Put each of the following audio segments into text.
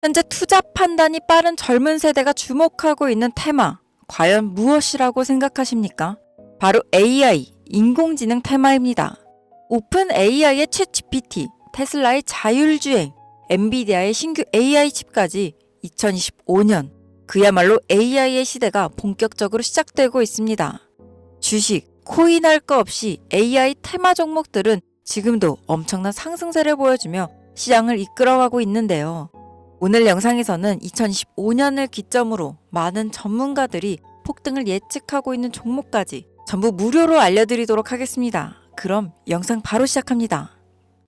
현재 투자 판단이 빠른 젊은 세대가 주목하고 있는 테마, 과연 무엇이라고 생각하십니까? 바로 AI, 인공지능 테마입니다. 오픈 AI의 챗 GPT, 테슬라의 자율주행, 엔비디아의 신규 AI 칩까지 2025년, 그야말로 AI의 시대가 본격적으로 시작되고 있습니다. 주식, 코인 할 거 없이 AI 테마 종목들은 지금도 엄청난 상승세를 보여주며 시장을 이끌어가고 있는데요. 오늘 영상에서는 2025년을 기점으로 많은 전문가들이 폭등을 예측하고 있는 종목까지 전부 무료로 알려드리도록 하겠습니다. 그럼 영상 바로 시작합니다.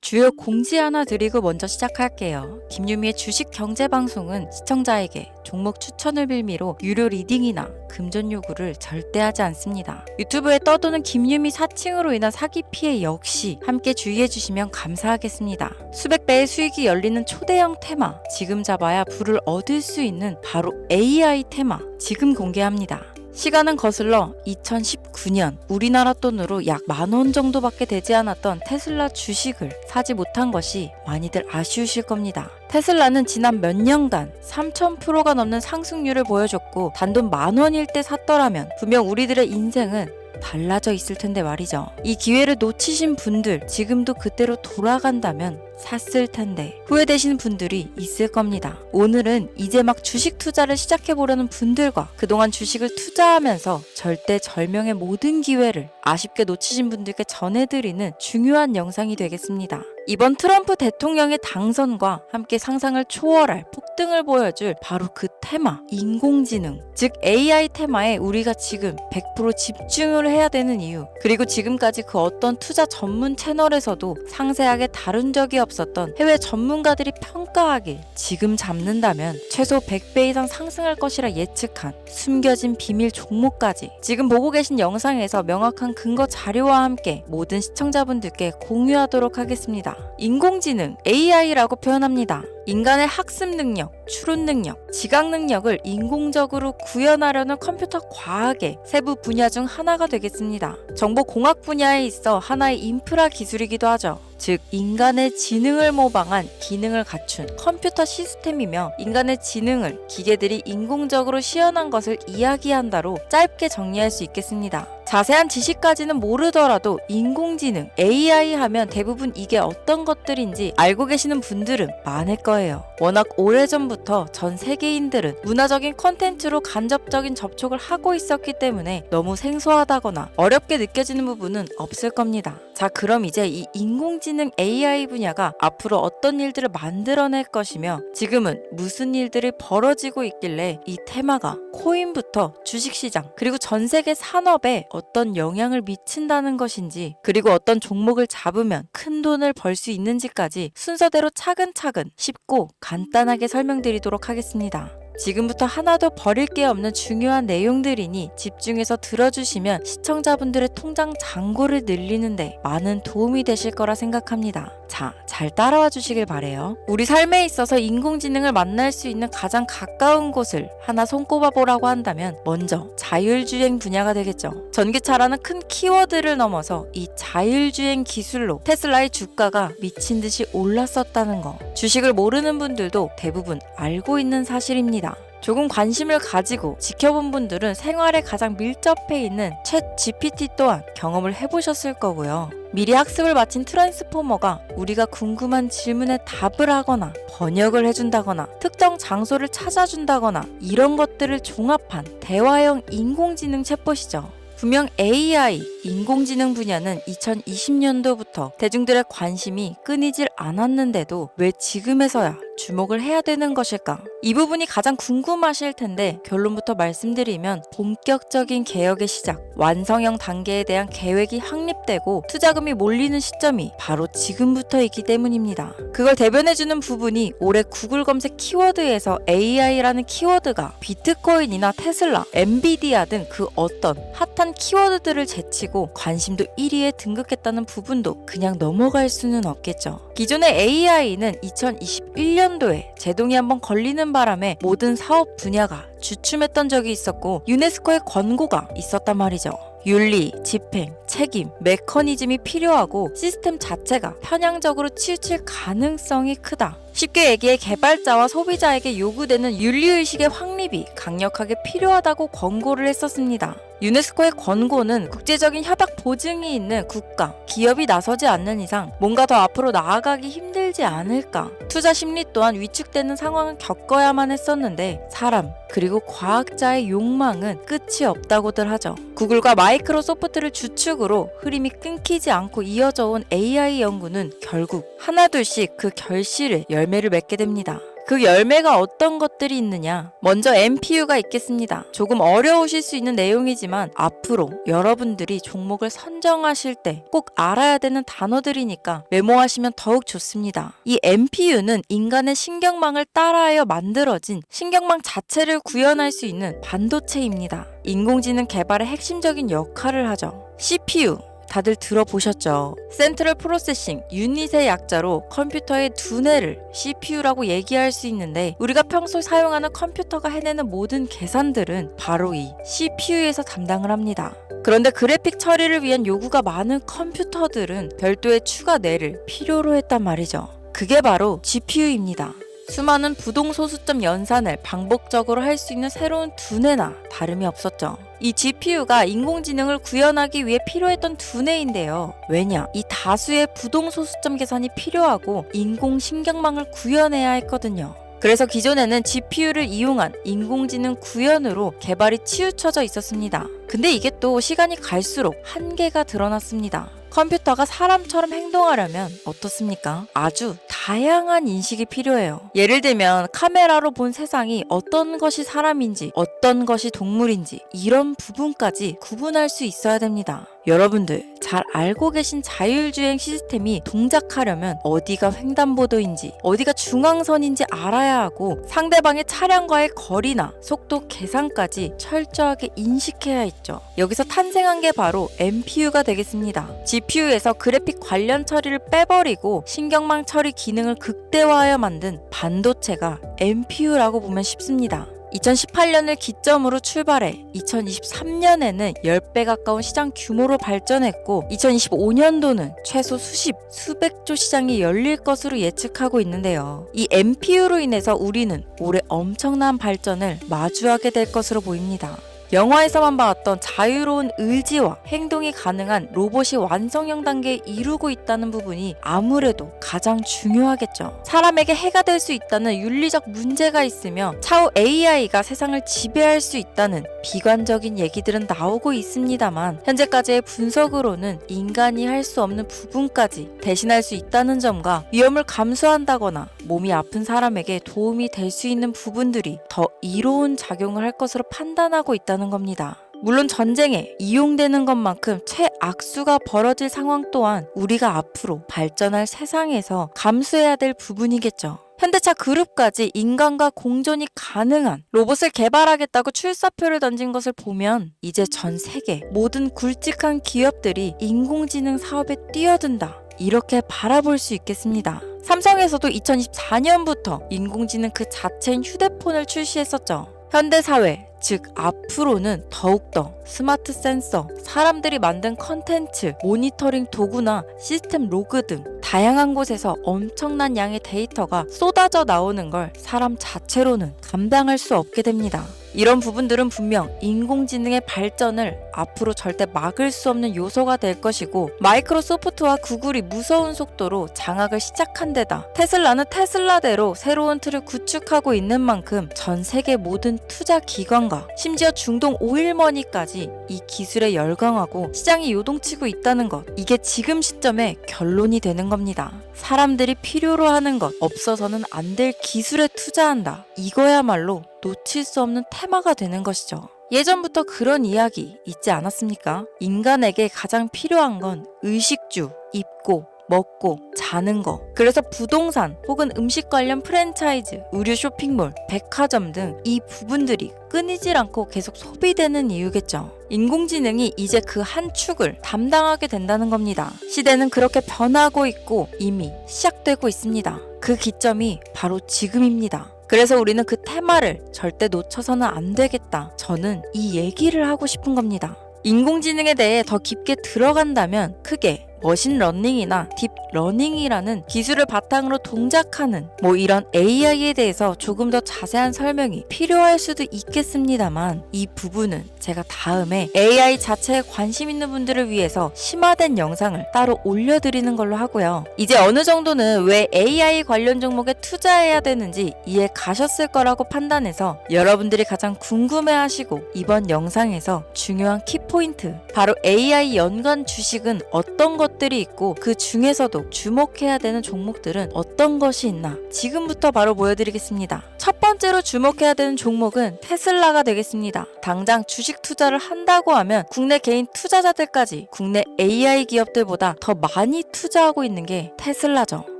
주요 공지 하나 드리고 먼저 시작할게요. 김유미의 주식 경제 방송은 시청자에게 종목 추천을 빌미로 유료 리딩이나 금전 요구를 절대 하지 않습니다. 유튜브에 떠도는 김유미 사칭으로 인한 사기 피해 역시 함께 주의해 주시면 감사하겠습니다. 수백 배의 수익이 열리는 초대형 테마, 지금 잡아야 부를 얻을 수 있는 바로 AI 테마, 지금 공개합니다. 시간은 거슬러 2019년 우리나라 돈으로 약 10,000원 정도밖에 되지 않았던 테슬라 주식을 사지 못한 것이 많이들 아쉬우실 겁니다. 테슬라는 지난 몇 년간 3000%가 넘는 상승률을 보여줬고 단돈 10,000원일 때 샀더라면 분명 우리들의 인생은 달라져 있을 텐데 말이죠. 이 기회를 놓치신 분들, 지금도 그때로 돌아간다면 샀을 텐데 후회되시는 분들이 있을 겁니다. 오늘은 이제 막 주식 투자를 시작해보려는 분들과 그동안 주식을 투자하면서 절대절명의 모든 기회를 아쉽게 놓치신 분들께 전해드리는 중요한 영상이 되겠습니다. 이번 트럼프 대통령의 당선과 함께 상상을 초월할 폭등을 보여줄 바로 그 테마, 인공지능, 즉 AI 테마에 우리가 지금 100% 집중을 해야 되는 이유, 그리고 지금까지 그 어떤 투자 전문 채널에서도 상세하게 다룬 적이 없었던 해외 전문가들이 평가하길 지금 잡는다면 최소 100배 이상 상승할 것이라 예측한 숨겨진 비밀 종목까지 지금 보고 계신 영상에서 명확한 근거 자료와 함께 모든 시청자분들께 공유하도록 하겠습니다. 인공지능, AI라고 표현합니다. 인간의 학습 능력, 추론 능력, 지각 능력을 인공적으로 구현하려는 컴퓨터 과학의 세부 분야 중 하나가 되겠습니다. 정보공학 분야에 있어 하나의 인프라 기술이기도 하죠. 즉 인간의 지능을 모방한 기능을 갖춘 컴퓨터 시스템이며 인간의 지능을 기계들이 인공적으로 시연한 것을 이야기한다로 짧게 정리할 수 있겠습니다. 자세한 지식까지는 모르더라도 인공지능, AI 하면 대부분 이게 어떤 것들인지 알고 계시는 분들은 많을 거예요. 워낙 오래전부터 전 세계인들은 문화적인 콘텐츠로 간접적인 접촉을 하고 있었기 때문에 너무 생소하다거나 어렵게 느껴지는 부분은 없을 겁니다. 자, 그럼 이제 이 인공지능 AI 분야가 앞으로 어떤 일들을 만들어낼 것이며 지금은 무슨 일들이 벌어지고 있길래 이 테마가 코인부터 주식시장 그리고 전 세계 산업에 어떤 영향을 미친다는 것인지, 그리고 어떤 종목을 잡으면 큰 돈을 벌 수 있는지까지 순서대로 차근차근 쉽고 간단하게 설명드리도록 하겠습니다. 지금부터 하나도 버릴 게 없는 중요한 내용들이니 집중해서 들어주시면 시청자분들의 통장 잔고를 늘리는데 많은 도움이 되실 거라 생각합니다. 자, 잘 따라와 주시길 바래요. 우리 삶에 있어서 인공지능을 만날 수 있는 가장 가까운 곳을 하나 손꼽아 보라고 한다면 먼저 자율주행 분야가 되겠죠. 전기차라는 큰 키워드를 넘어서 이 자율주행 기술로 테슬라의 주가가 미친 듯이 올랐었다는 거, 주식을 모르는 분들도 대부분 알고 있는 사실입니다. 조금 관심을 가지고 지켜본 분들은 생활에 가장 밀접해 있는 챗 GPT 또한 경험을 해보셨을 거고요. 미리 학습을 마친 트랜스포머가 우리가 궁금한 질문에 답을 하거나 번역을 해준다거나 특정 장소를 찾아준다거나 이런 것들을 종합한 대화형 인공지능 챗봇이죠. 분명 AI, 인공지능 분야는 2020년도부터 대중들의 관심이 끊이질 않았는데도 왜 지금에서야 주목을 해야 되는 것일까? 이 부분이 가장 궁금하실 텐데 결론부터 말씀드리면 본격적인 개혁의 시작, 완성형 단계에 대한 계획이 확립되고 투자금이 몰리는 시점이 바로 지금부터이기 때문입니다. 그걸 대변해주는 부분이 올해 구글 검색 키워드에서 AI라는 키워드가 비트코인이나 테슬라, 엔비디아 등 그 어떤 핫한 키워드들을 제치고 관심도 1위에 등극했다는 부분도 그냥 넘어갈 수는 없겠죠. 기존의 AI는 2021년도에 제동이 한번 걸리는 바람에 모든 사업 분야가 주춤했던 적이 있었고 유네스코의 권고가 있었단 말이죠. 윤리, 집행, 책임, 메커니즘이 필요하고 시스템 자체가 편향적으로 치우칠 가능성이 크다. 쉽게 얘기해 개발자와 소비자에게 요구되는 윤리의식의 확립이 강력하게 필요하다고 권고를 했었습니다. 유네스코의 권고는 국제적인 협약 보증이 있는 국가, 기업이 나서지 않는 이상 뭔가 더 앞으로 나아가기 힘들지 않을까. 투자 심리 또한 위축되는 상황을 겪어야만 했었는데 사람, 그리고 과학자의 욕망은 끝이 없다고들 하죠. 구글과 마이크로소프트를 주축으로 흐름이 끊기지 않고 이어져 온 AI 연구는 결국 하나둘씩 그 결실을 열매를 맺게 됩니다. 그 열매가 어떤 것들이 있느냐? 먼저 MPU가 있겠습니다. 조금 어려우실 수 있는 내용이지만 앞으로 여러분들이 종목을 선정하실 때 꼭 알아야 되는 단어들이니까 메모하시면 더욱 좋습니다. 이 MPU는 인간의 신경망을 따라하여 만들어진 신경망 자체를 구현할 수 있는 반도체입니다. 인공지능 개발의 핵심적인 역할을 하죠. CPU 다들 들어보셨죠? 센트럴 프로세싱 유닛의 약자로 컴퓨터의 두뇌를 CPU라고 얘기할 수 있는데 우리가 평소 사용하는 컴퓨터가 해내는 모든 계산들은 바로 이 CPU에서 담당을 합니다. 그런데 그래픽 처리를 위한 요구가 많은 컴퓨터들은 별도의 추가 뇌를 필요로 했단 말이죠. 그게 바로 GPU입니다. 수많은 부동소수점 연산을 반복적으로 할 수 있는 새로운 두뇌나 다름이 없었죠. 이 GPU가 인공지능을 구현하기 위해 필요했던 두뇌인데요. 왜냐? 이 다수의 부동소수점 계산이 필요하고 인공신경망을 구현해야 했거든요. 그래서 기존에는 GPU를 이용한 인공지능 구현으로 개발이 치우쳐져 있었습니다. 근데 이게 또 시간이 갈수록 한계가 드러났습니다. 컴퓨터가 사람처럼 행동하려면 어떻습니까? 아주 다양한 인식이 필요해요. 예를 들면 카메라로 본 세상이 어떤 것이 사람인지 어떤 것이 동물인지 이런 부분까지 구분할 수 있어야 됩니다. 여러분들 잘 알고 계신 자율주행 시스템이 동작하려면 어디가 횡단보도인지 어디가 중앙선인지 알아야 하고 상대방의 차량과의 거리나 속도 계산까지 철저하게 인식해야 있죠. 여기서 탄생한 게 바로 MPU가 되겠습니다. GPU에서 그래픽 관련 처리를 빼버리고 신경망 처리 기능을 극대화하여 만든 반도체가 MPU라고 보면 쉽습니다. 2018년을 기점으로 출발해 2023년에는 10배 가까운 시장 규모로 발전했고 2025년도는 최소 수백조 시장이 열릴 것으로 예측하고 있는데요. 이 MPU로 인해서 우리는 올해 엄청난 발전을 마주하게 될 것으로 보입니다. 영화에서만 봤던 자유로운 의지와 행동이 가능한 로봇이 완성형 단계에 이루고 있다는 부분이 아무래도 가장 중요하겠죠. 사람에게 해가 될 수 있다는 윤리적 문제가 있으며 차후 AI가 세상을 지배할 수 있다는 비관적인 얘기들은 나오고 있습니다만 현재까지의 분석으로는 인간이 할 수 없는 부분까지 대신할 수 있다는 점과 위험을 감수한다거나 몸이 아픈 사람에게 도움이 될 수 있는 부분들이 더 이로운 작용을 할 것으로 판단하고 있다는 겁니다. 물론 전쟁에 이용되는 것만큼 최악수가 벌어질 상황 또한 우리가 앞으로 발전할 세상에서 감수해야 될 부분이겠죠. 현대차 그룹까지 인간과 공존이 가능한 로봇을 개발하겠다고 출사표를 던진 것을 보면 이제 전 세계 모든 굵직한 기업들이 인공지능 사업에 뛰어든다. 이렇게 바라볼 수 있겠습니다. 삼성에서도 2024년부터 인공지능 그 자체인 휴대폰을 출시했었죠. 현대사회, 즉 앞으로는 더욱더 스마트 센서, 사람들이 만든 컨텐츠, 모니터링 도구나 시스템 로그 등 다양한 곳에서 엄청난 양의 데이터가 쏟아져 나오는 걸 사람 자체로는 감당할 수 없게 됩니다. 이런 부분들은 분명 인공지능의 발전을 앞으로 절대 막을 수 없는 요소가 될 것이고 마이크로소프트와 구글이 무서운 속도로 장악을 시작한 데다 테슬라는 테슬라대로 새로운 틀을 구축하고 있는 만큼 전 세계 모든 투자 기관과 심지어 중동 오일머니까지 이 기술에 열광하고 시장이 요동치고 있다는 것, 이게 지금 시점에 결론이 되는 겁니다. 사람들이 필요로 하는 것, 없어서는 안 될 기술에 투자한다. 이거야말로 놓칠 수 없는 테마가 되는 것이죠. 예전부터 그런 이야기 있지 않았습니까? 인간에게 가장 필요한 건 의식주, 입고, 먹고, 자는 거. 그래서 부동산 혹은 음식 관련 프랜차이즈, 의류 쇼핑몰, 백화점 등 이 부분들이 끊이질 않고 계속 소비되는 이유겠죠. 인공지능이 이제 그 한 축을 담당하게 된다는 겁니다. 시대는 그렇게 변하고 있고 이미 시작되고 있습니다. 그 기점이 바로 지금입니다. 그래서 우리는 그 테마를 절대 놓쳐서는 안 되겠다. 저는 이 얘기를 하고 싶은 겁니다. 인공지능에 대해 더 깊게 들어간다면 크게 머신러닝이나 딥러닝이라는 기술을 바탕으로 동작하는 이런 AI에 대해서 조금 더 자세한 설명이 필요할 수도 있겠습니다만 이 부분은 제가 다음에 AI 자체에 관심 있는 분들을 위해서 심화된 영상을 따로 올려드리는 걸로 하고요. 이제 어느 정도는 왜 AI 관련 종목에 투자해야 되는지 이해 가셨을 거라고 판단해서 여러분들이 가장 궁금해하시고 이번 영상에서 중요한 키포인트, 바로 AI 연관 주식은 어떤 것들이 있고 그 중에서도 주목해야 되는 종목들은 어떤 것이 있나 지금부터 바로 보여드리겠습니다. 첫 번째로 주목해야 되는 종목은 테슬라가 되겠습니다. 당장 주식 투자를 한다고 하면 국내 개인 투자자들까지 국내 AI 기업들보다 더 많이 투자하고 있는 게 테슬라죠.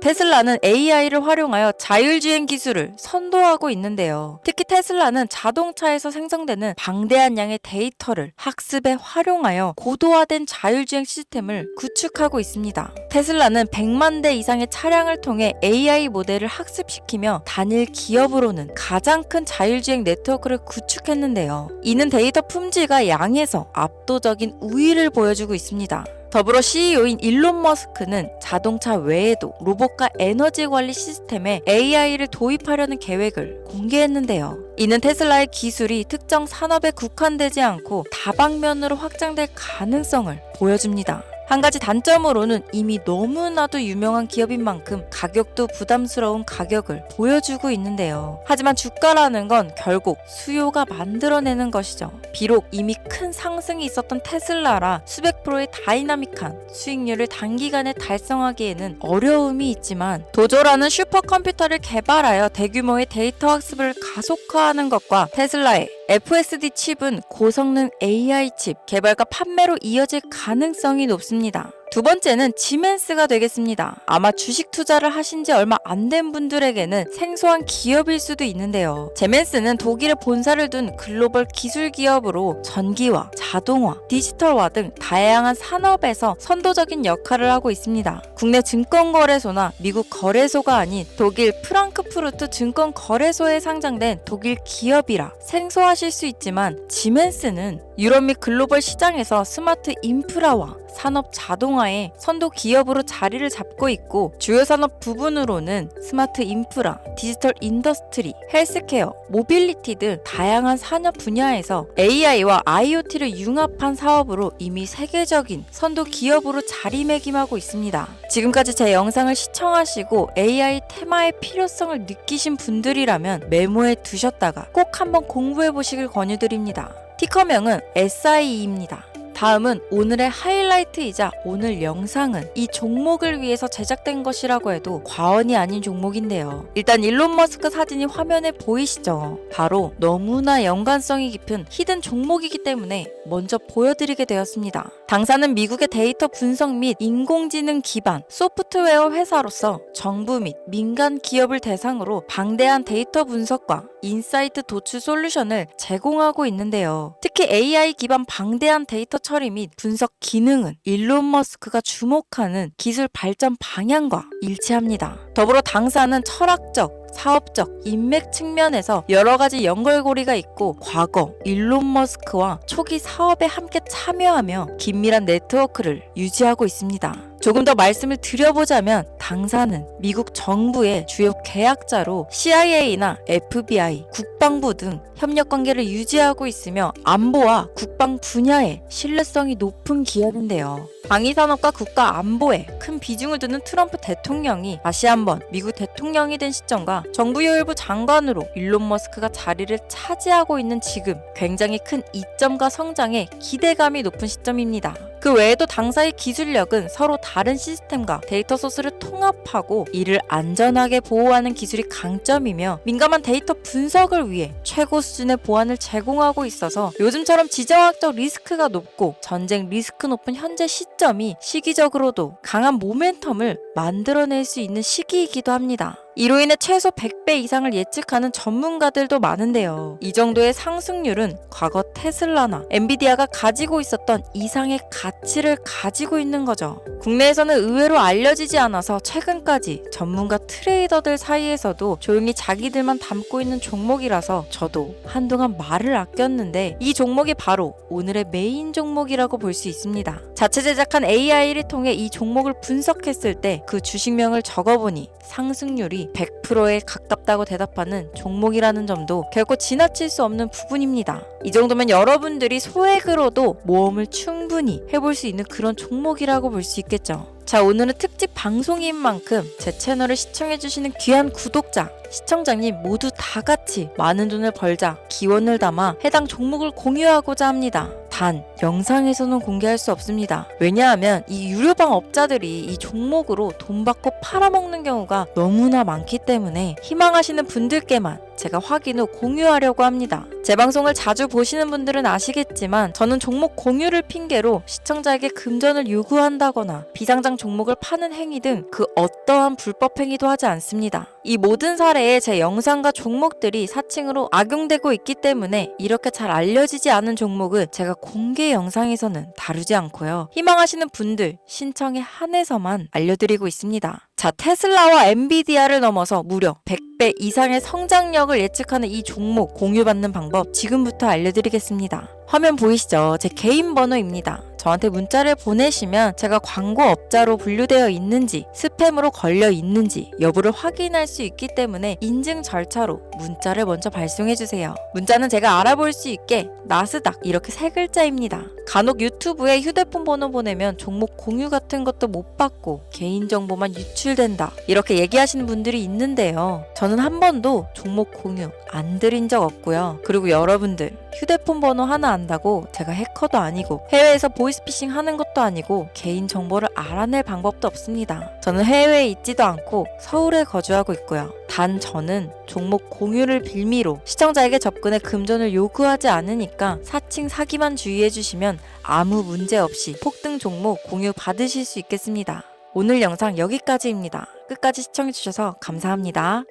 테슬라는 AI를 활용하여 자율주행 기술을 선도하고 있는데요. 특히 테슬라는 자동차에서 생성되는 방대한 양의 데이터를 학습에 활용하여 고도화된 자율주행 시스템을 구축하고 있습니다. 테슬라는 100만 대 이상의 차량을 통해 AI 모델을 학습시키며 단일 기업으로는 가장 큰 자율주행 네트워크를 구축했는데요. 이는 데이터 품질과 양에서 압도적인 우위를 보여주고 있습니다. 더불어 CEO인 일론 머스크는 자동차 외에도 로봇과 에너지 관리 시스템에 AI를 도입하려는 계획을 공개했는데요. 이는 테슬라의 기술이 특정 산업에 국한되지 않고 다방면으로 확장될 가능성을 보여줍니다. 한 가지 단점으로는 이미 너무나도 유명한 기업인 만큼 가격도 부담스러운 가격을 보여주고 있는데요. 하지만 주가라는 건 결국 수요가 만들어내는 것이죠. 비록 이미 큰 상승이 있었던 테슬라라 수백 프로의 다이나믹한 수익률을 단기간에 달성하기에는 어려움이 있지만 도조라는 슈퍼컴퓨터를 개발하여 대규모의 데이터 학습을 가속화하는 것과 테슬라의 FSD 칩은 고성능 AI 칩 개발과 판매로 이어질 가능성이 높습니다. 두 번째는 지멘스가 되겠습니다. 아마 주식 투자를 하신 지 얼마 안 된 분들에게는 생소한 기업일 수도 있는데요. 지멘스는 독일에 본사를 둔 글로벌 기술 기업으로 전기화, 자동화, 디지털화 등 다양한 산업에서 선도적인 역할을 하고 있습니다. 국내 증권거래소나 미국 거래소가 아닌 독일 프랑크푸르트 증권거래소에 상장된 독일 기업이라 생소하실 수 있지만 지멘스는 유럽 및 글로벌 시장에서 스마트 인프라와 산업 자동화의 선도 기업으로 자리를 잡고 있고 주요 산업 부분으로는 스마트 인프라, 디지털 인더스트리, 헬스케어, 모빌리티 등 다양한 산업 분야에서 AI와 IoT를 융합한 사업으로 이미 세계적인 선도 기업으로 자리매김하고 있습니다. 지금까지 제 영상을 시청하시고 AI 테마의 필요성을 느끼신 분들이라면 메모해 두셨다가 꼭 한번 공부해 보시길 권유드립니다. 티커명은 SIE입니다. 다음은 오늘의 하이라이트이자 오늘 영상은 이 종목을 위해서 제작된 것이라고 해도 과언이 아닌 종목인데요. 일단 일론 머스크 사진이 화면에 보이시죠? 바로 너무나 연관성이 깊은 히든 종목이기 때문에 먼저 보여드리게 되었습니다. 당사는 미국의 데이터 분석 및 인공지능 기반 소프트웨어 회사로서 정부 및 민간 기업을 대상으로 방대한 데이터 분석과 인사이트 도출 솔루션을 제공하고 있는데요. 특히 AI 기반 방대한 데이터 처리 및 분석 기능은 일론 머스크가 주목하는 기술 발전 방향과 일치합니다. 더불어 당사는 철학적, 사업적, 인맥 측면에서 여러 가지 연결고리가 있고 과거 일론 머스크와 초기 사업에 함께 참여하며 긴밀한 네트워크를 유지하고 있습니다. 조금 더 말씀을 드려보자면 당사는 미국 정부의 주요 계약자로 CIA나 FBI, 국방부 등 협력 관계를 유지하고 있으며 안보와 국방 분야에 신뢰성이 높은 기업인데요. 방위산업과 국가 안보에 큰 비중을 두는 트럼프 대통령이 다시 한번 미국 대통령이 된 시점과 정부요일부 장관으로 일론 머스크가 자리를 차지하고 있는 지금 굉장히 큰 이점과 성장에 기대감이 높은 시점입니다. 그 외에도 당사의 기술력은 서로 다른 시스템과 데이터 소스를 통합하고 이를 안전하게 보호하는 기술이 강점이며 민감한 데이터 분석을 위해 최고 수준의 보안을 제공하고 있어서 요즘처럼 지정학적 리스크가 높고 전쟁 리스크 높은 현재 시점이 시기적으로도 강한 모멘텀을 만들어낼 수 있는 시기이기도 합니다. 이로 인해 최소 100배 이상을 예측하는 전문가들도 많은데요. 이 정도의 상승률은 과거 테슬라나 엔비디아가 가지고 있었던 이상의 가치를 가지고 있는 거죠. 국내에서는 의외로 알려지지 않아서 최근까지 전문가 트레이더들 사이에서도 조용히 자기들만 담고 있는 종목이라서 저도 한동안 말을 아꼈는데 이 종목이 바로 오늘의 메인 종목이라고 볼 수 있습니다. 자체 제작한 AI를 통해 이 종목을 분석했을 때 그 주식명을 적어보니 상승률이 100%에 가깝다고 대답하는 종목이라는 점도 결코 지나칠 수 없는 부분입니다. 이 정도면 여러분들이 소액으로도 모험을 충분히 해볼 수 있는 그런 종목이라고 볼 수 있겠죠. 자, 오늘은 특집 방송인 만큼 제 채널을 시청해주시는 귀한 구독자, 시청자님 모두 다 같이 많은 돈을 벌자 기원을 담아 해당 종목을 공유하고자 합니다. 단, 영상에서는 공개할 수 없습니다. 왜냐하면 이 유료방 업자들이 이 종목으로 돈 받고 팔아먹는 경우가 너무나 많기 때문에 희망하시는 분들께만 제가 확인 후 공유하려고 합니다. 제 방송을 자주 보시는 분들은 아시겠지만 저는 종목 공유를 핑계로 시청자에게 금전을 요구한다거나 비상장 종목을 파는 행위 등 그 어떠한 불법 행위도 하지 않습니다. 이 모든 사례에 제 영상과 종목들이 사칭으로 악용되고 있기 때문에 이렇게 잘 알려지지 않은 종목은 제가 공개 영상에서는 다루지 않고요. 희망하시는 분들 신청에 한해서만 알려드리고 있습니다. 자, 테슬라와 엔비디아를 넘어서 무려 100배 이상의 성장력을 예측하는 이 종목 공유받는 방법 지금부터 알려드리겠습니다. 화면 보이시죠? 제 개인 번호입니다. 저한테 문자를 보내시면 제가 광고업자로 분류되어 있는지 스팸으로 걸려 있는지 여부를 확인할 수 있기 때문에 인증 절차로 문자를 먼저 발송해주세요. 문자는 제가 알아볼 수 있게 나스닥 이렇게 세 글자입니다. 간혹 유튜브에 휴대폰 번호 보내면 종목 공유 같은 것도 못 받고 개인정보만 유출된다 이렇게 얘기하시는 분들이 있는데요. 저는 한 번도 종목 공유 안 드린 적 없고요. 그리고 여러분들 휴대폰 번호 하나 안다고 제가 해커도 아니고 해외에서 보이스피싱 하는 것도 아니고 개인 정보를 알아낼 방법도 없습니다. 저는 해외에 있지도 않고 서울에 거주하고 있고요. 단 저는 종목 공유를 빌미로 시청자에게 접근해 금전을 요구하지 않으니까 사칭 사기만 주의해 주시면 아무 문제 없이 폭등 종목 공유 받으실 수 있겠습니다. 오늘 영상 여기까지입니다. 끝까지 시청해 주셔서 감사합니다.